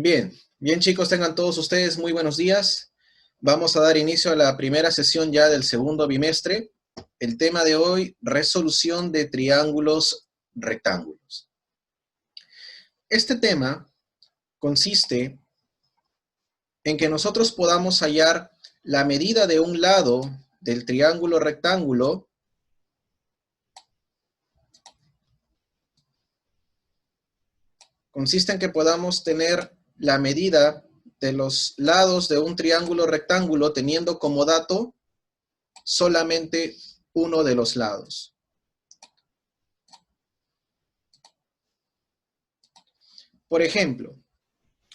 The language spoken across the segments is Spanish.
Bien chicos, tengan todos ustedes muy buenos días. Vamos a dar inicio a la primera sesión ya del segundo bimestre. El tema de hoy, resolución de triángulos rectángulos. Este tema consiste en que nosotros podamos hallar la medida de un lado del triángulo rectángulo consiste en que podamos tener la medida de los lados de un triángulo rectángulo teniendo como dato solamente uno de los lados. Por ejemplo,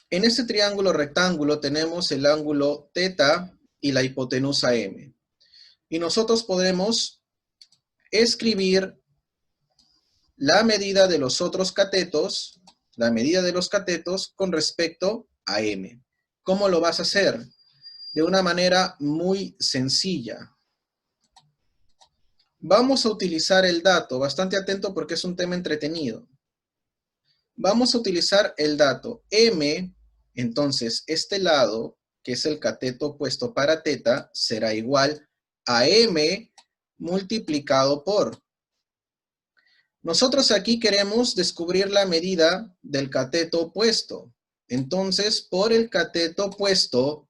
en este triángulo rectángulo tenemos el ángulo θ y la hipotenusa m. Y nosotros podemos escribir la medida de los otros catetos, la medida de los catetos con respecto a m. ¿Cómo lo vas a hacer? De una manera muy sencilla. Vamos a utilizar el dato, bastante atento porque es un tema entretenido. Vamos a utilizar el dato m, entonces este lado, que es el cateto opuesto para θ, será igual a m multiplicado por. Nosotros aquí queremos descubrir la medida del cateto opuesto. Entonces, por el cateto opuesto,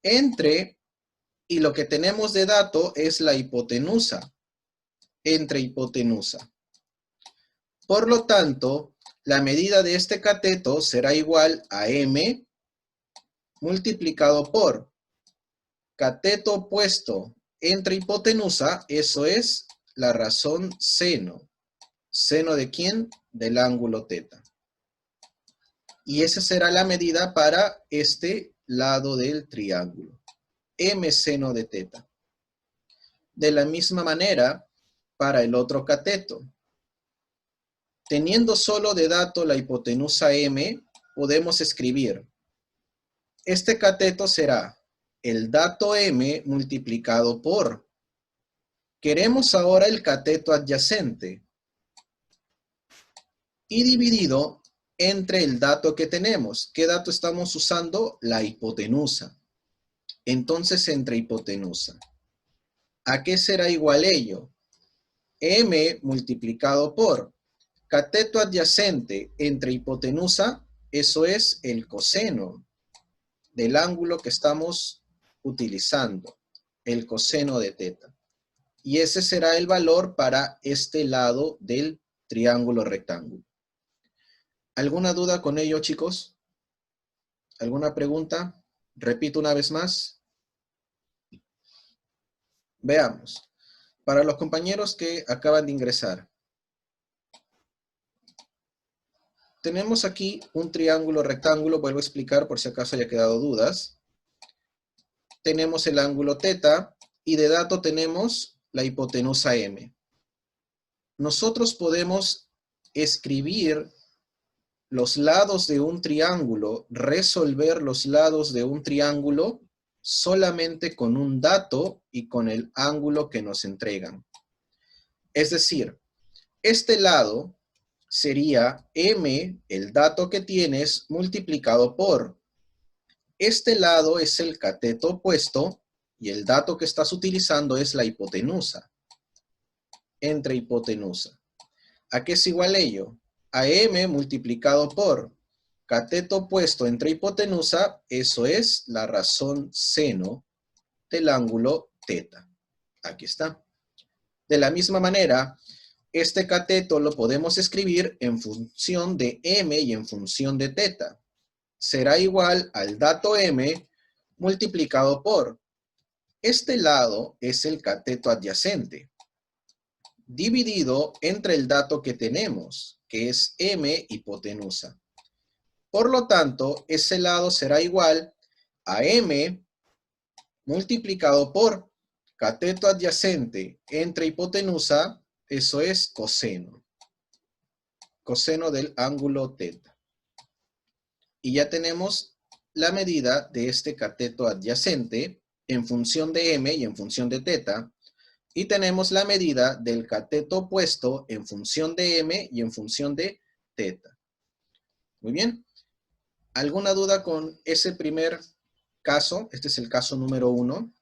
entre, y lo que tenemos de dato es la hipotenusa, entre hipotenusa. Por lo tanto, la medida de este cateto será igual a m multiplicado por cateto opuesto entre hipotenusa, eso es la razón seno. ¿Seno de quién? Del ángulo θ. Y esa será la medida para este lado del triángulo. M seno de θ. De la misma manera, para el otro cateto. Teniendo solo de dato la hipotenusa m, podemos escribir. Este cateto será el dato m multiplicado por. Queremos ahora el cateto adyacente. Y dividido entre el dato que tenemos. ¿Qué dato estamos usando? La hipotenusa. Entonces, entre hipotenusa. ¿A qué será igual ello? M multiplicado por cateto adyacente entre hipotenusa, eso es el coseno del ángulo que estamos utilizando, el coseno de θ. Y ese será el valor para este lado del triángulo rectángulo. ¿Alguna duda con ello, chicos? ¿Alguna pregunta? Repito una vez más. Veamos. Para los compañeros que acaban de ingresar. Tenemos aquí un triángulo rectángulo, vuelvo a explicar por si acaso haya quedado dudas. Tenemos el ángulo θ y de dato tenemos la hipotenusa m. Nosotros podemos escribir los lados de un triángulo, resolver los lados de un triángulo solamente con un dato y con el ángulo que nos entregan. Es decir, este lado sería m, el dato que tienes, multiplicado por. Este lado es el cateto opuesto y el dato que estás utilizando es la hipotenusa. Entre hipotenusa. ¿A qué es igual ello? A m multiplicado por cateto opuesto entre hipotenusa, eso es la razón seno del ángulo θ. Aquí está. De la misma manera, este cateto lo podemos escribir en función de m y en función de θ. Será igual al dato m multiplicado por. Este lado es el cateto adyacente, dividido entre el dato que tenemos, que es m hipotenusa. Por lo tanto, ese lado será igual a m multiplicado por cateto adyacente entre hipotenusa, eso es coseno. Coseno del ángulo θ. Y ya tenemos la medida de este cateto adyacente en función de m y en función de θ. Y tenemos la medida del cateto opuesto en función de m y en función de θ. Muy bien. ¿Alguna duda con ese primer caso? Este es el caso número 1.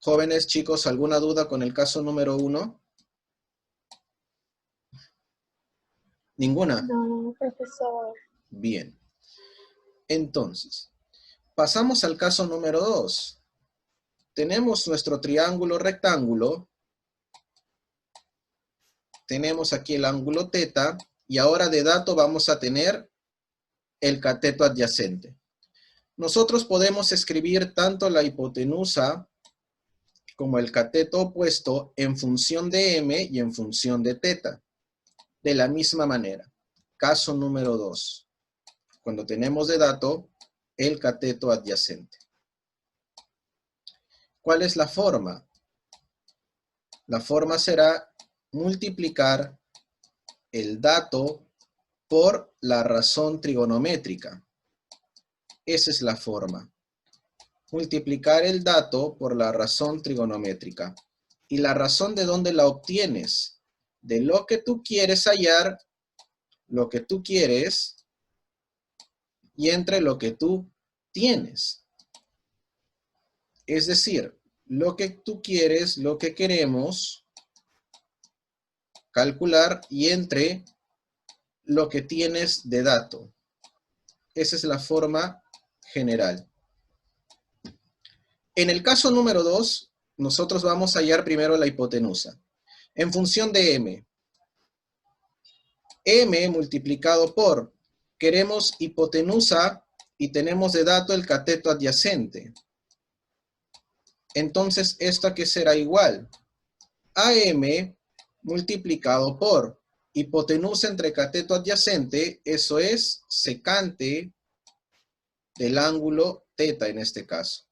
Jóvenes, chicos, ¿alguna duda con el caso número 1? ¿Ninguna? No, profesor. Bien. Entonces, pasamos al caso número 2. Tenemos nuestro triángulo rectángulo. Tenemos aquí el ángulo θ. Y ahora de dato vamos a tener el cateto adyacente. Nosotros podemos escribir tanto la hipotenusa como el cateto opuesto en función de m y en función de θ. De la misma manera. Caso número 2. Cuando tenemos de dato el cateto adyacente. ¿Cuál es la forma? La forma será multiplicar el dato por la razón trigonométrica. Esa es la forma. Multiplicar el dato por la razón trigonométrica. ¿Y la razón de dónde la obtienes? De lo que tú quieres hallar, lo que tú quieres, y entre lo que tú tienes. Es decir, lo que tú quieres, lo que queremos calcular y entre lo que tienes de dato. Esa es la forma general. En el caso número 2, nosotros vamos a hallar primero la hipotenusa. En función de m. M multiplicado por, queremos hipotenusa y tenemos de dato el cateto adyacente. Entonces, ¿esto qué será igual? AM multiplicado por hipotenusa entre cateto adyacente, eso es secante del ángulo θ en este caso.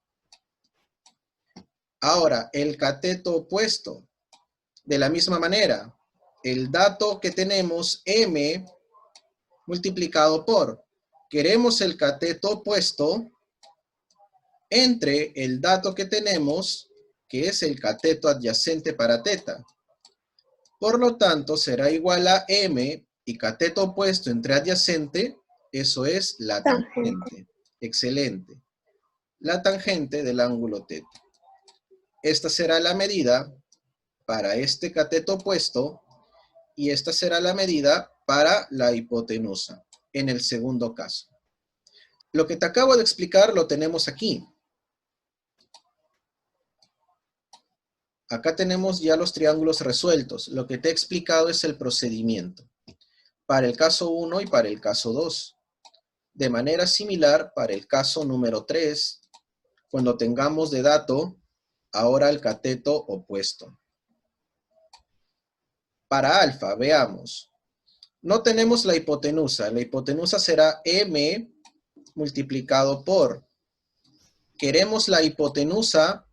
Ahora, el cateto opuesto, de la misma manera, el dato que tenemos m multiplicado por, queremos el cateto opuesto entre el dato que tenemos, que es el cateto adyacente para θ. Por lo tanto, será igual a m y cateto opuesto entre adyacente, eso es la tangente. Excelente. La tangente del ángulo θ. Esta será la medida para este cateto opuesto y esta será la medida para la hipotenusa en el segundo caso. Lo que te acabo de explicar lo tenemos aquí. Acá tenemos ya los triángulos resueltos. Lo que te he explicado es el procedimiento para el caso 1 y para el caso 2. De manera similar, para el caso número 3, cuando tengamos de dato, ahora el cateto opuesto. Para alfa, veamos. No tenemos la hipotenusa. La hipotenusa será m multiplicado por. Queremos la hipotenusa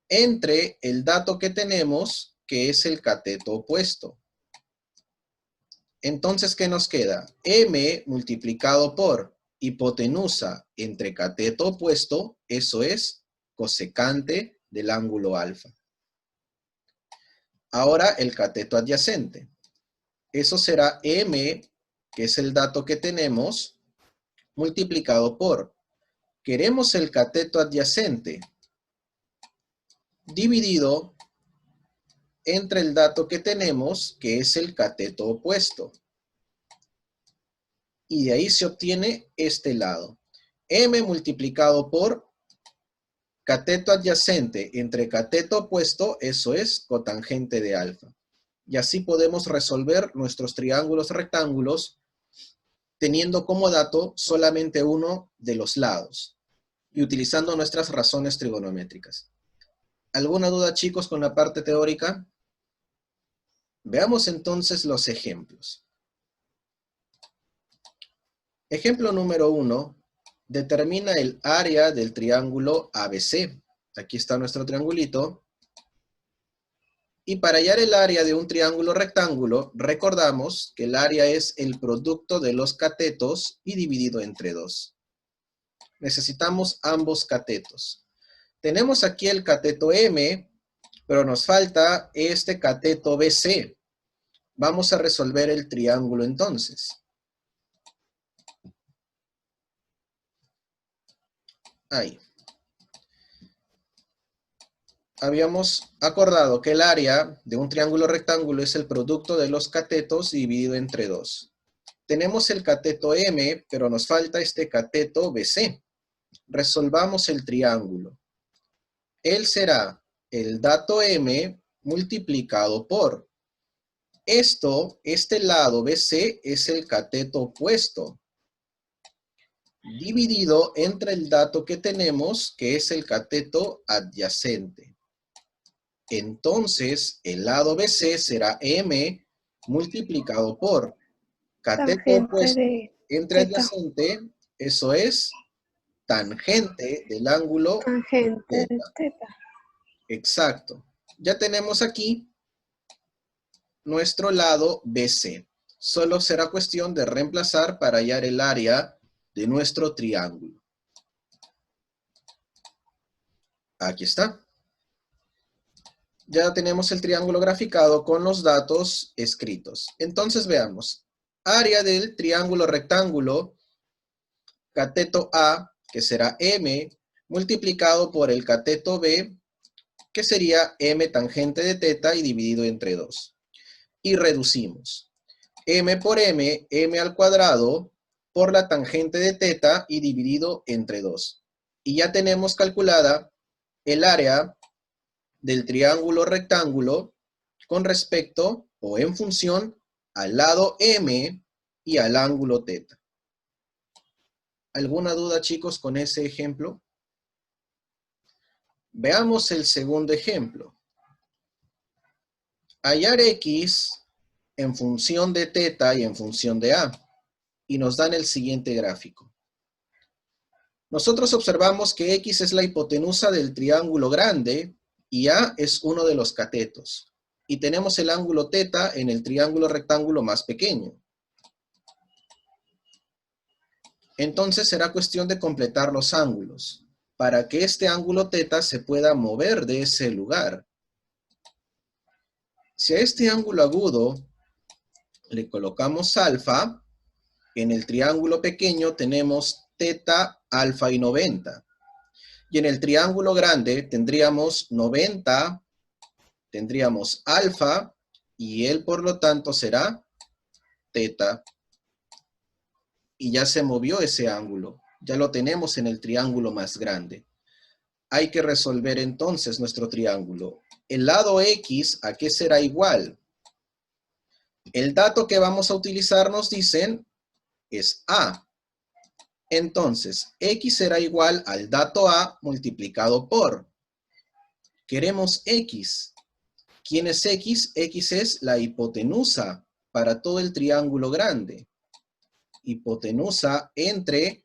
entre el dato que tenemos, que es el cateto opuesto. Entonces, ¿qué nos queda? M multiplicado por hipotenusa entre cateto opuesto, eso es cosecante del ángulo alfa. Ahora el cateto adyacente. Eso será M, que es el dato que tenemos, multiplicado por. Queremos el cateto adyacente dividido entre el dato que tenemos, que es el cateto opuesto. Y de ahí se obtiene este lado. M multiplicado por cateto adyacente entre cateto opuesto, eso es cotangente de alfa. Y así podemos resolver nuestros triángulos rectángulos teniendo como dato solamente uno de los lados y utilizando nuestras razones trigonométricas. ¿Alguna duda, chicos, con la parte teórica? Veamos entonces los ejemplos. Ejemplo número 1. Determina el área del triángulo ABC. Aquí está nuestro triangulito. Y para hallar el área de un triángulo rectángulo, recordamos que el área es el producto de los catetos y dividido entre 2. Necesitamos ambos catetos. Tenemos aquí el cateto M, pero nos falta este cateto BC. Vamos a resolver el triángulo entonces. Ahí. Habíamos acordado que el área de un triángulo rectángulo es el producto de los catetos dividido entre 2. Tenemos el cateto M, pero nos falta este cateto BC. Resolvamos el triángulo. Él será el dato M multiplicado por. Este lado BC es el cateto opuesto, dividido entre el dato que tenemos, que es el cateto adyacente. Entonces, el lado BC será M multiplicado por cateto Tangente opuesto de entre teta. adyacente, eso es tangente del ángulo Tangente de teta. teta. Exacto. Ya tenemos aquí nuestro lado BC. Solo será cuestión de reemplazar para hallar el área de nuestro triángulo. Aquí está. Ya tenemos el triángulo graficado con los datos escritos. Entonces veamos. Área del triángulo rectángulo, cateto A, que será M, multiplicado por el cateto B, que sería M tangente de teta y dividido entre 2. Y reducimos. M por M, M al cuadrado, por la tangente de teta y dividido entre 2. Y ya tenemos calculada el área del triángulo rectángulo con respecto o en función al lado M y al ángulo teta. ¿Alguna duda, chicos, con ese ejemplo? Veamos el segundo ejemplo. Hallar X en función de teta y en función de A. Y nos dan el siguiente gráfico. Nosotros observamos que X es la hipotenusa del triángulo grande y A es uno de los catetos. Y tenemos el ángulo teta en el triángulo rectángulo más pequeño. Entonces será cuestión de completar los ángulos para que este ángulo teta se pueda mover de ese lugar. Si a este ángulo agudo le colocamos alfa, en el triángulo pequeño tenemos teta, alfa y 90. Y en el triángulo grande tendríamos 90, tendríamos alfa, y él por lo tanto será teta. Y ya se movió ese ángulo. Ya lo tenemos en el triángulo más grande. Hay que resolver entonces nuestro triángulo. El lado X, ¿a qué será igual? El dato que vamos a utilizar, nos dicen, es A. Entonces, X será igual al dato A multiplicado por. Queremos X. ¿Quién es X? X es la hipotenusa para todo el triángulo grande. Hipotenusa entre,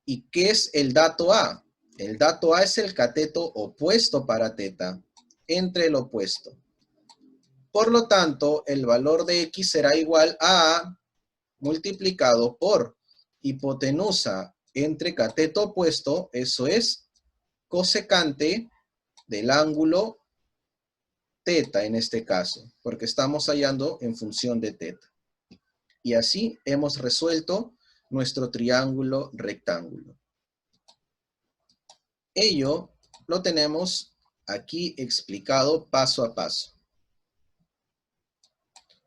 ¿y qué es el dato A? El dato A es el cateto opuesto para teta, entre el opuesto. Por lo tanto, el valor de X será igual a A multiplicado por hipotenusa entre cateto opuesto, eso es cosecante del ángulo teta en este caso, porque estamos hallando en función de teta. Y así hemos resuelto nuestro triángulo rectángulo. Ello lo tenemos aquí explicado paso a paso.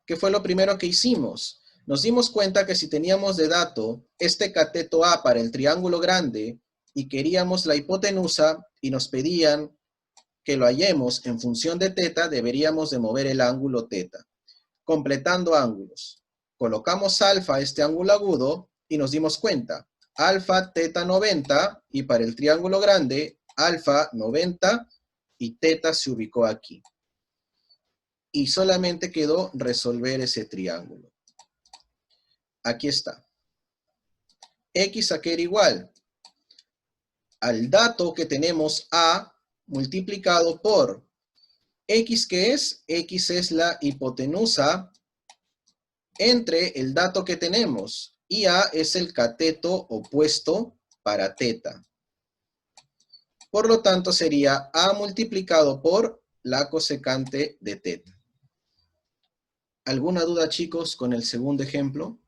¿Qué fue lo primero que hicimos? Nos dimos cuenta que si teníamos de dato este cateto A para el triángulo grande y queríamos la hipotenusa y nos pedían que lo hallemos en función de teta, deberíamos de mover el ángulo teta. Completando ángulos. Colocamos alfa a este ángulo agudo y nos dimos cuenta. Alfa, teta 90 y para el triángulo grande, alfa 90 y teta se ubicó aquí. Y solamente quedó resolver ese triángulo. Aquí está. X a que era igual al dato que tenemos A multiplicado por X, ¿qué es? X es la hipotenusa entre el dato que tenemos y A es el cateto opuesto para teta. Por lo tanto sería A multiplicado por la cosecante de teta. ¿Alguna duda, chicos, con el segundo ejemplo?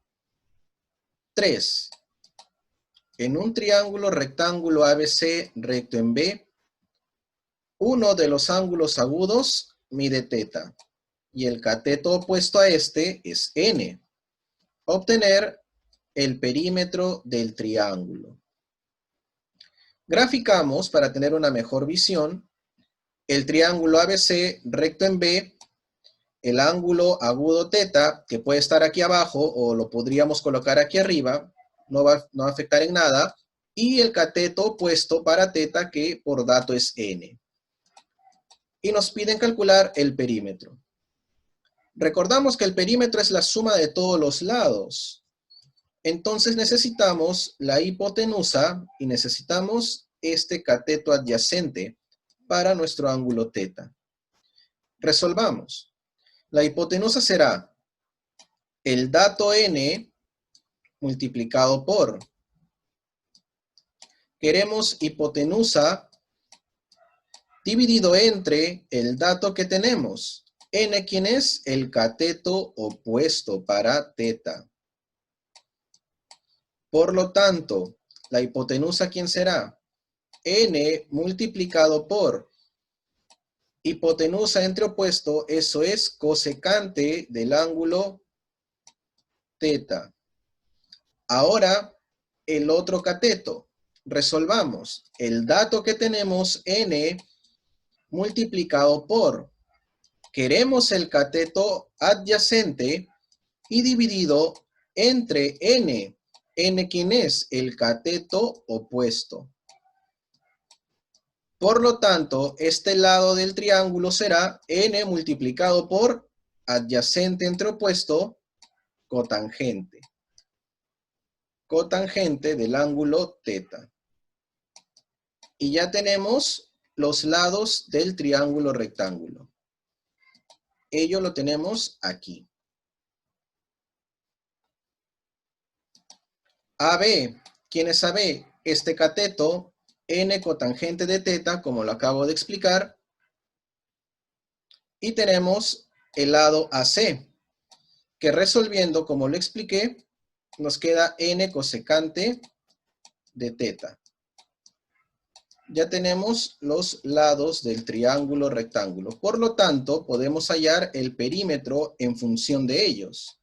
3. En un triángulo rectángulo ABC recto en B, uno de los ángulos agudos mide θ y el cateto opuesto a este es n. Obtener el perímetro del triángulo. Graficamos para tener una mejor visión el triángulo ABC recto en B, el ángulo agudo θ, que puede estar aquí abajo o lo podríamos colocar aquí arriba, no va a afectar en nada, y el cateto opuesto para θ, que por dato es n. Y nos piden calcular el perímetro. Recordamos que el perímetro es la suma de todos los lados. Entonces necesitamos la hipotenusa y necesitamos este cateto adyacente para nuestro ángulo θ. Resolvamos. La hipotenusa será el dato n multiplicado por. Queremos hipotenusa dividido entre el dato que tenemos. N, ¿quién es? El cateto opuesto para θ. Por lo tanto, la hipotenusa, ¿quién será? N multiplicado por hipotenusa entre opuesto, eso es cosecante del ángulo θ. Ahora, el otro cateto. Resolvamos. El dato que tenemos, n, multiplicado por. Queremos el cateto adyacente y dividido entre n. N, ¿quién es? El cateto opuesto. Por lo tanto, este lado del triángulo será n multiplicado por adyacente entre opuesto, cotangente. Cotangente del ángulo θ. Y ya tenemos los lados del triángulo rectángulo. Ello lo tenemos aquí. AB. ¿Quién es AB? Este cateto, n cotangente de θ, como lo acabo de explicar. Y tenemos el lado AC, que resolviendo, como lo expliqué, nos queda n cosecante de θ. Ya tenemos los lados del triángulo rectángulo. Por lo tanto, podemos hallar el perímetro en función de ellos.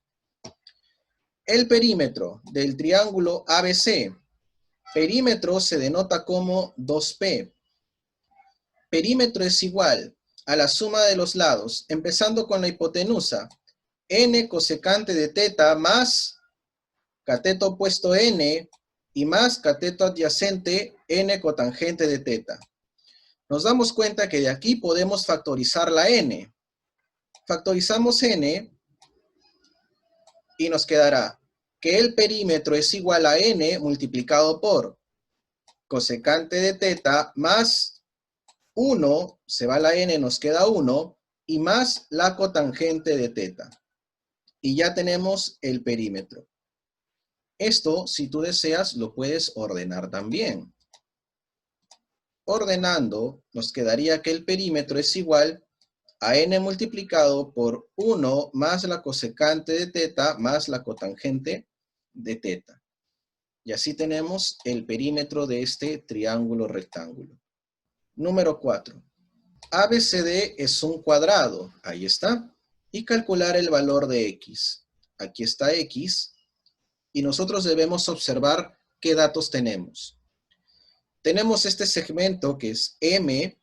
El perímetro del triángulo ABC. Perímetro se denota como 2P. Perímetro es igual a la suma de los lados, empezando con la hipotenusa. N cosecante de θ más cateto opuesto n y más cateto adyacente n cotangente de θ. Nos damos cuenta que de aquí podemos factorizar la n. Factorizamos n y nos quedará que el perímetro es igual a n multiplicado por cosecante de θ más 1, se va la n, nos queda 1, y más la cotangente de θ. Y ya tenemos el perímetro. Esto, si tú deseas, lo puedes ordenar también. Ordenando, nos quedaría que el perímetro es igual a n multiplicado por 1 más la cosecante de θ más la cotangente de θ. Y así tenemos el perímetro de este triángulo rectángulo. Número 4. ABCD es un cuadrado. Ahí está. Y calcular el valor de x. Aquí está x. Y nosotros debemos observar qué datos tenemos. Tenemos este segmento que es M.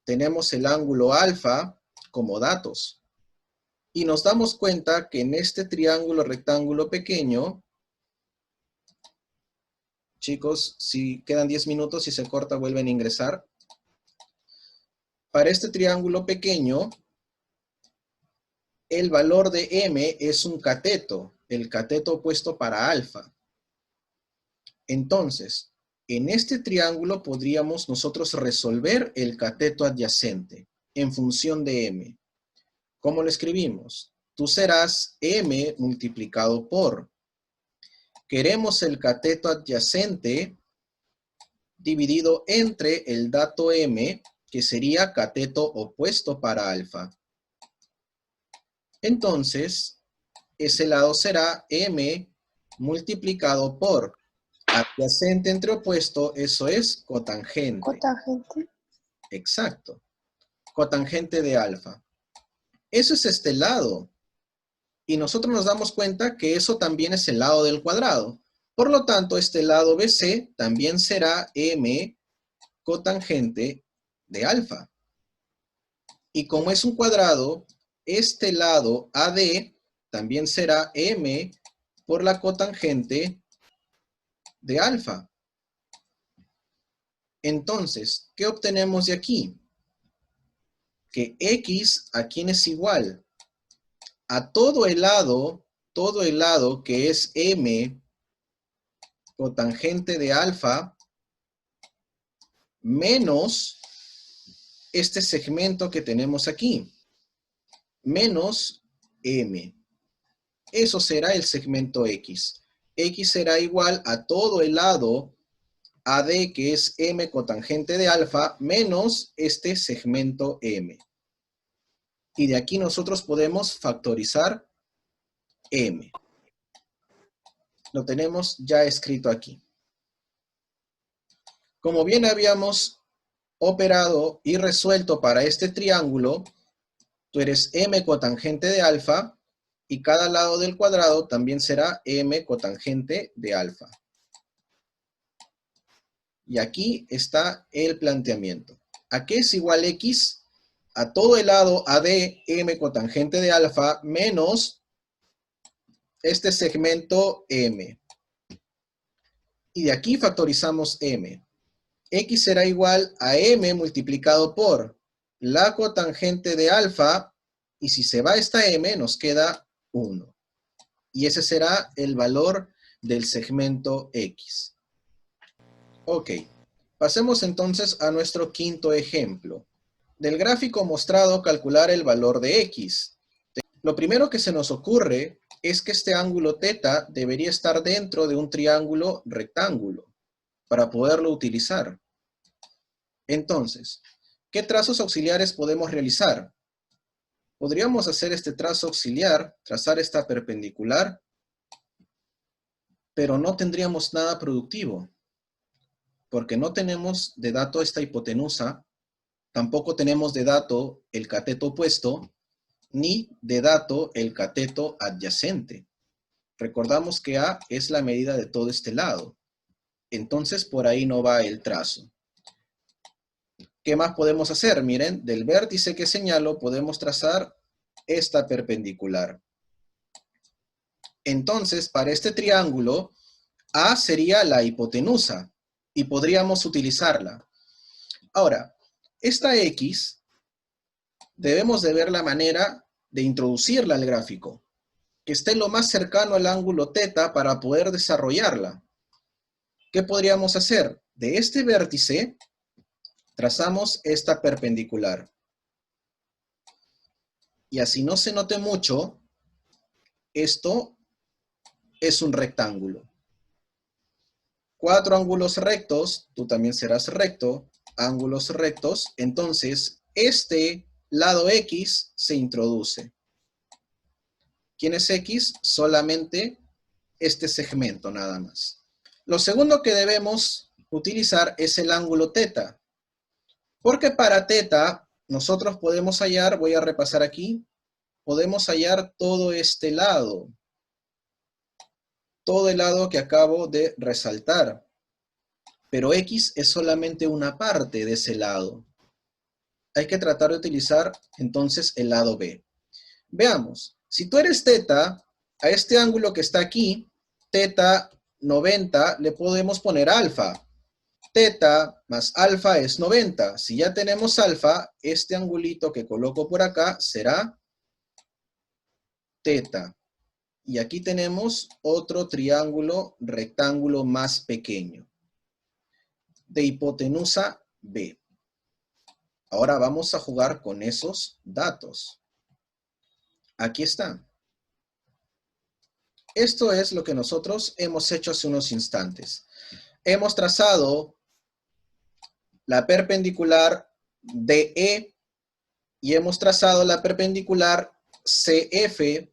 Tenemos el ángulo alfa como datos. Y nos damos cuenta que en este triángulo rectángulo pequeño, chicos, si quedan 10 minutos y se corta, vuelven a ingresar. Para este triángulo pequeño, el valor de M es un cateto, el cateto opuesto para alfa. Entonces, en este triángulo podríamos nosotros resolver el cateto adyacente en función de M. ¿Cómo lo escribimos? Tú serás M multiplicado por. Queremos el cateto adyacente dividido entre el dato M, que sería cateto opuesto para alfa. Entonces, ese lado será M multiplicado por Adyacente entre opuesto, eso es cotangente. Cotangente. Exacto. Cotangente de alfa. Eso es este lado. Y nosotros nos damos cuenta que eso también es el lado del cuadrado. Por lo tanto, este lado BC también será M cotangente de alfa. Y como es un cuadrado, este lado AD también será M por la cotangente de alfa. Entonces, ¿qué obtenemos de aquí? Que X, ¿a quién es igual? A todo el lado que es M cotangente de alfa menos este segmento que tenemos aquí, menos M. Eso será el segmento X. X será igual a todo el lado AD, que es M cotangente de alfa, menos este segmento M. Y de aquí nosotros podemos factorizar M. Lo tenemos ya escrito aquí. Como bien habíamos operado y resuelto para este triángulo, tú eres M cotangente de alfa y cada lado del cuadrado también será M cotangente de alfa. Y aquí está el planteamiento. ¿A qué es igual X? A todo el lado AD M cotangente de alfa menos este segmento M. Y de aquí factorizamos M. X será igual a M multiplicado por la cotangente de alfa, y si se va esta M nos queda 1. Y ese será el valor del segmento X. Ok, pasemos entonces a nuestro quinto ejemplo. Del gráfico mostrado, calcular el valor de X. Lo primero que se nos ocurre es que este ángulo θ debería estar dentro de un triángulo rectángulo para poderlo utilizar. Entonces, ¿qué trazos auxiliares podemos realizar? Podríamos hacer este trazo auxiliar, trazar esta perpendicular, pero no tendríamos nada productivo, porque no tenemos de dato esta hipotenusa, tampoco tenemos de dato el cateto opuesto, ni de dato el cateto adyacente. Recordamos que A es la medida de todo este lado, entonces por ahí no va el trazo. ¿Qué más podemos hacer? Miren, del vértice que señalo podemos trazar esta perpendicular. Entonces, para este triángulo, A sería la hipotenusa y podríamos utilizarla. Ahora, esta X debemos de ver la manera de introducirla al gráfico, que esté lo más cercano al ángulo θ para poder desarrollarla. ¿Qué podríamos hacer? De este vértice trazamos esta perpendicular. Y así no se note mucho, esto es un rectángulo. 4 ángulos rectos, tú también serás recto, ángulos rectos, entonces este lado X se introduce. ¿Quién es X? Solamente este segmento nada más. Lo segundo que debemos utilizar es el ángulo θ, porque para θ nosotros podemos hallar, voy a repasar aquí, podemos hallar todo este lado, todo el lado que acabo de resaltar, pero X es solamente una parte de ese lado. Hay que tratar de utilizar entonces el lado B. Veamos, si tú eres θ, a este ángulo que está aquí, θ 90, le podemos poner alfa. Θ más alfa es 90. Si ya tenemos alfa, este angulito que coloco por acá será θ. Y aquí tenemos otro triángulo rectángulo más pequeño, de hipotenusa B. Ahora vamos a jugar con esos datos. Aquí está. Esto es lo que nosotros hemos hecho hace unos instantes. Hemos trazado la perpendicular DE y hemos trazado la perpendicular CF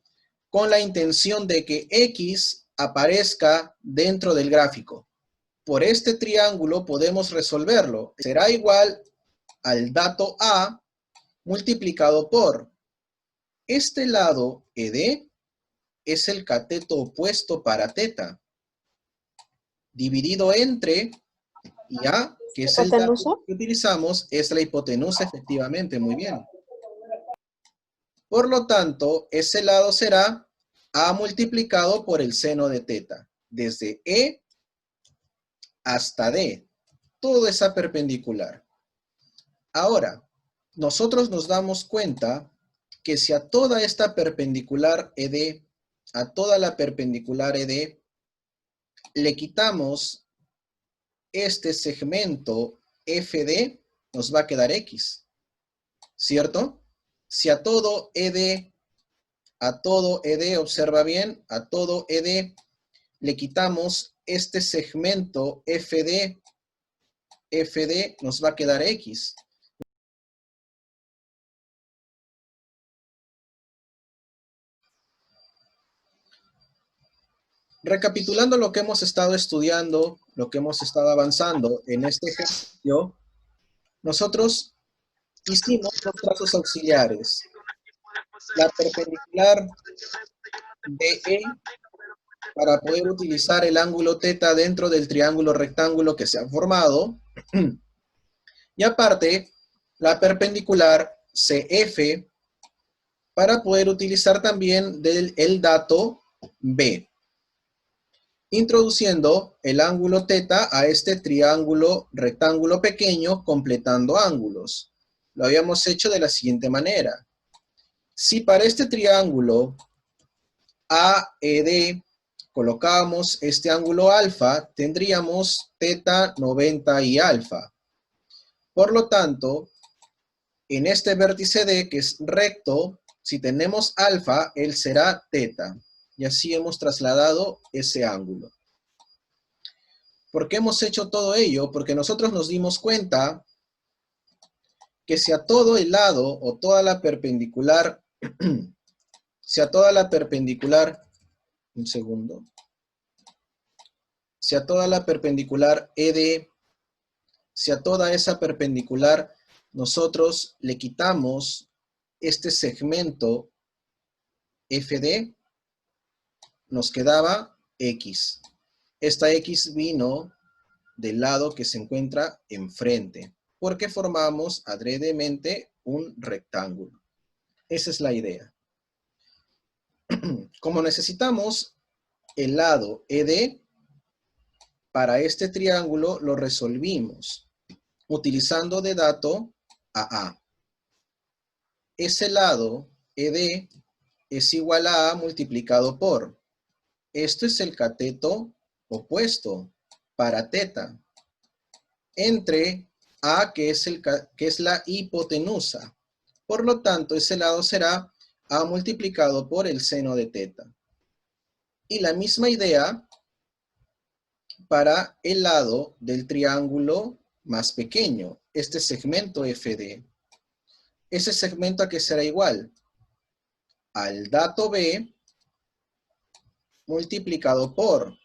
con la intención de que X aparezca dentro del gráfico. por este triángulo podemos resolverlo. Será igual al dato A multiplicado por este lado ED es el cateto opuesto para teta, dividido entre, y A, que es el dato ¿Hipotenusa? que utilizamos, es la hipotenusa, efectivamente, muy bien. Por lo tanto, ese lado será A multiplicado por el seno de teta, desde E hasta D. Todo esa perpendicular. Ahora, nosotros nos damos cuenta que si a toda esta perpendicular ED, a toda la perpendicular ED, le quitamos este segmento FD, nos va a quedar X, ¿cierto? Si a todo ED, observa bien, a todo ED le quitamos este segmento FD, nos va a quedar X. Recapitulando lo que hemos estado estudiando, lo que hemos estado avanzando en este ejercicio, nosotros hicimos los trazos auxiliares. La perpendicular DE para poder utilizar el ángulo θ dentro del triángulo rectángulo que se ha formado. Y aparte, la perpendicular CF para poder utilizar también el dato B, introduciendo el ángulo θ a este triángulo rectángulo pequeño completando ángulos. Lo habíamos hecho de la siguiente manera. Si para este triángulo AED colocábamos este ángulo alfa, tendríamos θ 90 y alfa. Por lo tanto, en este vértice D, que es recto, si tenemos alfa, él será θ. Y así hemos trasladado ese ángulo. ¿Por qué hemos hecho todo ello? Porque nosotros nos dimos cuenta que si a todo el lado o toda la perpendicular, si a toda la perpendicular, un segundo, si a toda la perpendicular ED, si a toda esa perpendicular nosotros le quitamos este segmento FD, nos quedaba X. Esta X vino del lado que se encuentra enfrente, porque formamos adredemente un rectángulo. Esa es la idea. Como necesitamos el lado ED, para este triángulo lo resolvimos utilizando de dato AA. Ese lado ED es igual a A multiplicado por, esto es el cateto opuesto para θ, entre A, que es la hipotenusa. Por lo tanto, ese lado será A multiplicado por el seno de θ. Y la misma idea para el lado del triángulo más pequeño, este segmento FD. Ese segmento, ¿a qué será igual? Al dato B multiplicado por,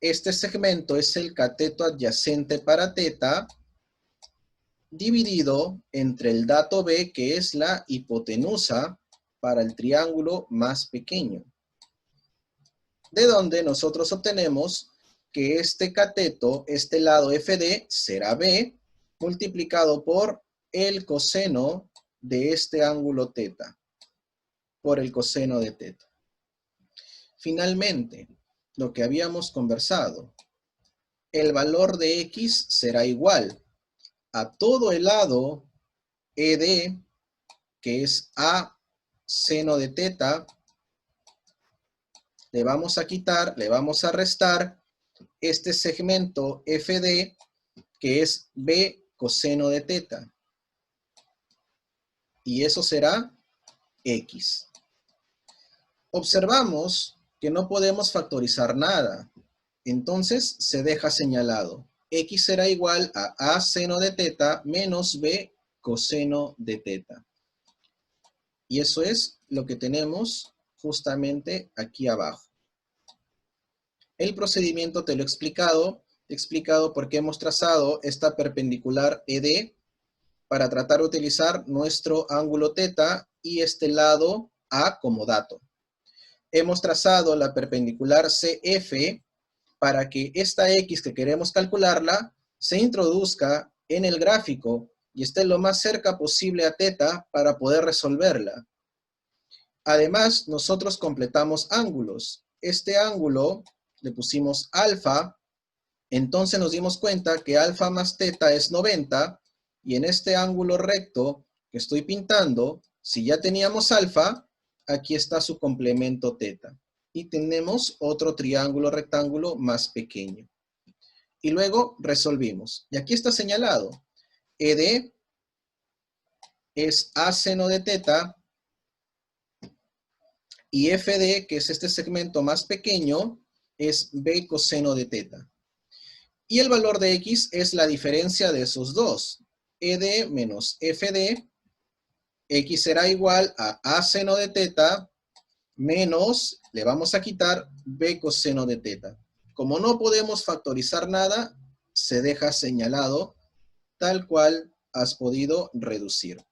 este segmento es el cateto adyacente para θ, dividido entre el dato B, que es la hipotenusa para el triángulo más pequeño. De donde nosotros obtenemos que este cateto, este lado FD, será B, multiplicado por el coseno de este ángulo θ, por el coseno de θ. Finalmente, lo que habíamos conversado, el valor de X será igual a todo el lado ED, que es A seno de θ, le vamos a quitar, le vamos a restar este segmento FD, que es B coseno de θ. Y eso será X. Observamos que no podemos factorizar nada. Entonces se deja señalado. X será igual a A seno de θ menos B coseno de θ. Y eso es lo que tenemos justamente aquí abajo. El procedimiento te lo he explicado explicado por qué hemos trazado esta perpendicular ED para tratar de utilizar nuestro ángulo θ y este lado A como dato. Hemos trazado la perpendicular CF para que esta X que queremos calcularla se introduzca en el gráfico y esté lo más cerca posible a θ para poder resolverla. Además, nosotros completamos ángulos. Este ángulo le pusimos alfa, entonces nos dimos cuenta que alfa más θ es 90, y en este ángulo recto que estoy pintando, si ya teníamos alfa, aquí está su complemento θ. Y tenemos otro triángulo rectángulo más pequeño. Y luego resolvimos. Y aquí está señalado. ED es A seno de θ y FD, que es este segmento más pequeño, es B coseno de θ. Y el valor de X es la diferencia de esos dos. ED menos FD, X será igual a seno de θ menos, le vamos a quitar B coseno de θ. Como no podemos factorizar nada, se deja señalado tal cual has podido reducir.